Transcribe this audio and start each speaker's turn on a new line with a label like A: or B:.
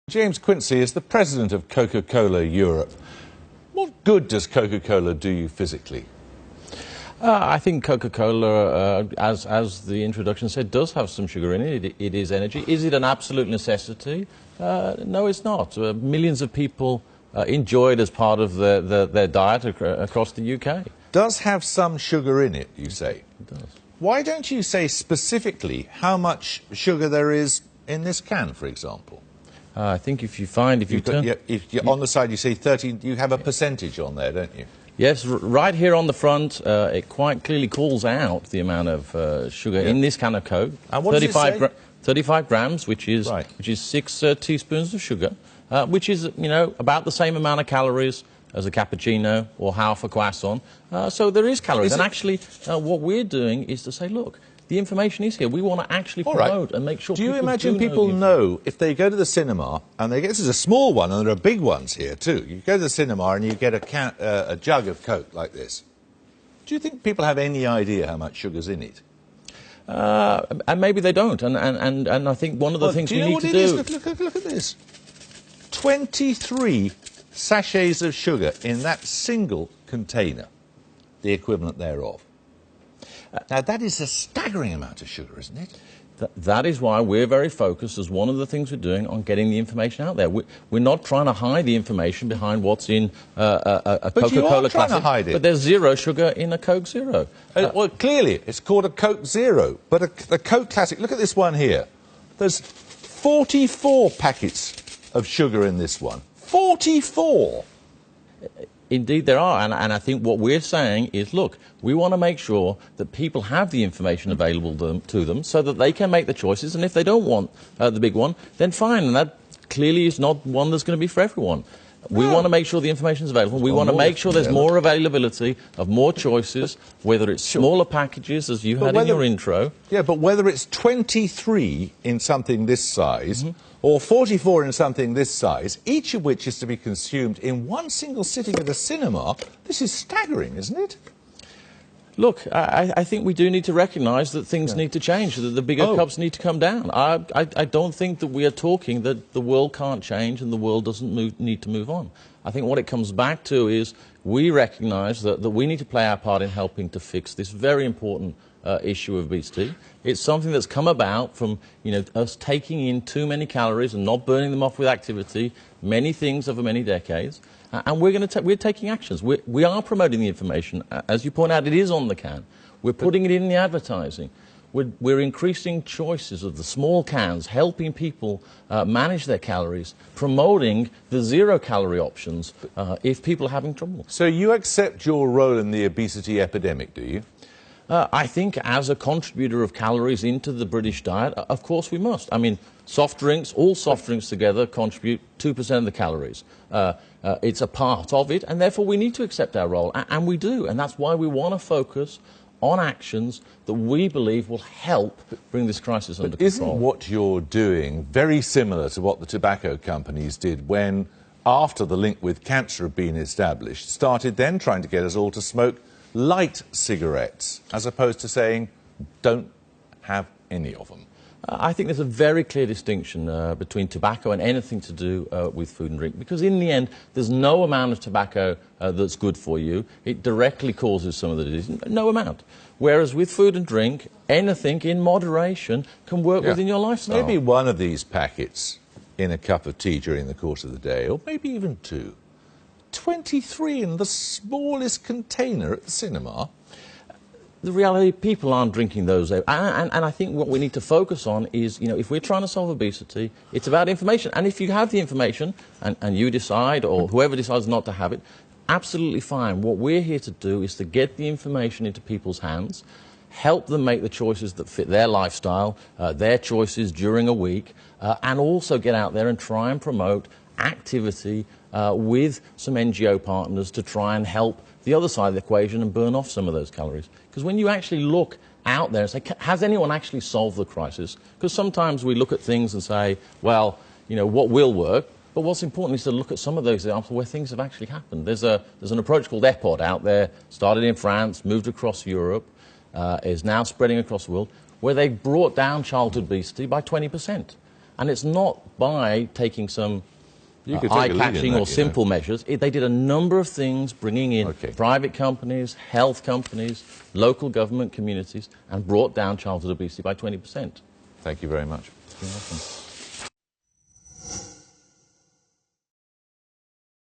A: James Quincy is the president of Coca-Cola Europe. What good does Coca-Cola do you physically?
B: I think Coca-Cola, as the introduction said, does have some sugar in it. It is energy. Is it an absolute necessity? No, it's not. Millions of people enjoy it as part of their diet across the UK.
A: Does have some sugar in it, you say?
B: It does.
A: Why don't you say specifically how much sugar there is in this can, for example?
B: I think if you turn...
A: If you're on the side you say 30, you have a percentage on there, don't you?
B: Yes, right here on the front, it quite clearly calls out the amount of sugar in this can of Coke.
A: And what does it say?
B: 35 grams, which is
A: Right.
B: 6 teaspoons of sugar, which is, about the same amount of calories as a cappuccino or half a croissant. So there is calories. And actually, what we're doing is to say, look, the information is here. We want to actually promote and make sure people
A: do you imagine people know if they go to the cinema, and this is a small one, and there are big ones here too. You go to the cinema and you get a jug of Coke like this. Do you think people have any idea how much sugar's in it?
B: And maybe they don't. And I think one of the things we need to do...
A: Look at this. 23 sachets of sugar in that single container, the equivalent thereof. Now, that is a staggering amount of sugar, isn't it?
B: That is why we're very focused, as one of the things we're doing, on getting the information out there. We're not trying to hide the information behind what's in a Coca-Cola Classic.
A: But you are trying to hide it.
B: But there's zero sugar in a Coke Zero.
A: Well, clearly, it's called a Coke Zero. But the Coke Classic, look at this one here. There's 44 packets of sugar in this one. 44!
B: Indeed there are, and I think what we're saying is, look, we want to make sure that people have the information available to them so that they can make the choices, and if they don't want the big one, then fine, and that clearly is not one that's going to be for everyone. We want to make sure the information is available. We want to make sure there's more availability of more choices, whether it's smaller packages, as you had in your intro.
A: Yeah, but whether it's 23 in something this size or 44 in something this size, each of which is to be consumed in one single sitting at a cinema, this is staggering, isn't it?
B: Look, I think we do need to recognise that things need to change, that the bigger cups need to come down. I don't think that we are talking that the world can't change and the world doesn't need to move on. I think what it comes back to is we recognise that we need to play our part in helping to fix this very important issue of obesity. It's something that's come about from us taking in too many calories and not burning them off with activity, many things over many decades. And we're taking actions. We are promoting the information. As you point out, it is on the can. We're putting it in the advertising. We're increasing choices of the small cans, helping people manage their calories, promoting the zero-calorie options if people are having trouble.
A: So you accept your role in the obesity epidemic, do you?
B: I think as a contributor of calories into the British diet, of course we must. I mean, soft drinks, all soft drinks together contribute 2% of the calories. It's a part of it, and therefore we need to accept our role, and we do. And that's why we want to focus on actions that we believe will help bring this crisis under control.
A: Isn't what you're doing very similar to what the tobacco companies did when, after the link with cancer had been established, started then trying to get us all to smoke light cigarettes, as opposed to saying, don't have any of them?
B: I think there's a very clear distinction between tobacco and anything to do with food and drink, because in the end, there's no amount of tobacco that's good for you. It directly causes some of the disease, no amount. Whereas with food and drink, anything in moderation can work within your lifestyle.
A: Maybe one of these packets in a cup of tea during the course of the day, or maybe even two. 23 in the smallest container at the cinema.
B: The reality, people aren't drinking those. And I think what we need to focus on is, if we're trying to solve obesity, it's about information. And if you have the information and you decide, or whoever decides not to have it, absolutely fine. What we're here to do is to get the information into people's hands, help them make the choices that fit their lifestyle, their choices during a week, and also get out there and try and promote activity with some NGO partners to try and help the other side of the equation and burn off some of those calories. Because when you actually look out there and say, has anyone actually solved the crisis? Because sometimes we look at things and say, well, what will work? But what's important is to look at some of those examples where things have actually happened. There's an approach called EPOD out there, started in France, moved across Europe, is now spreading across the world, where they brought down childhood obesity by 20%. And it's not by taking some
A: You could take a lead in
B: eye-catching
A: that,
B: or simple measures. They did a number of things, bringing in private companies, health companies, local government communities, and brought down childhood obesity by 20%.
A: Thank you very much.
B: You're welcome.